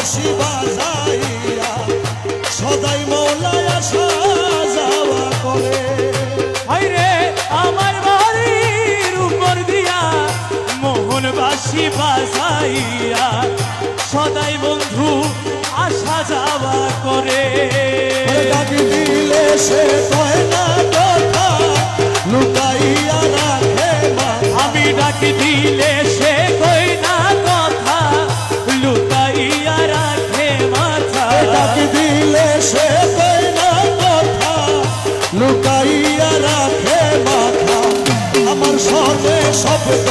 বাঁশি বাজাইয়া সদাই মৌলায় আসা যাওয়া করে। হায়রে আমার বাড়ির উপর দিয়া মোহন বাঁশি বাজাইয়া সদাই বন্ধু আসা যাওয়া করে। ডাকি দিলে সে কয় না কথা লুকাইয়া রাখে মাথা। আমি ডাকি দিলে সে কই না কথা লুকাইয়া রাখে মাথা। ডাকি দিলে সে কয় না কথা লুকাইয়া রাখে মাথা। আমার স্বরে শব্দ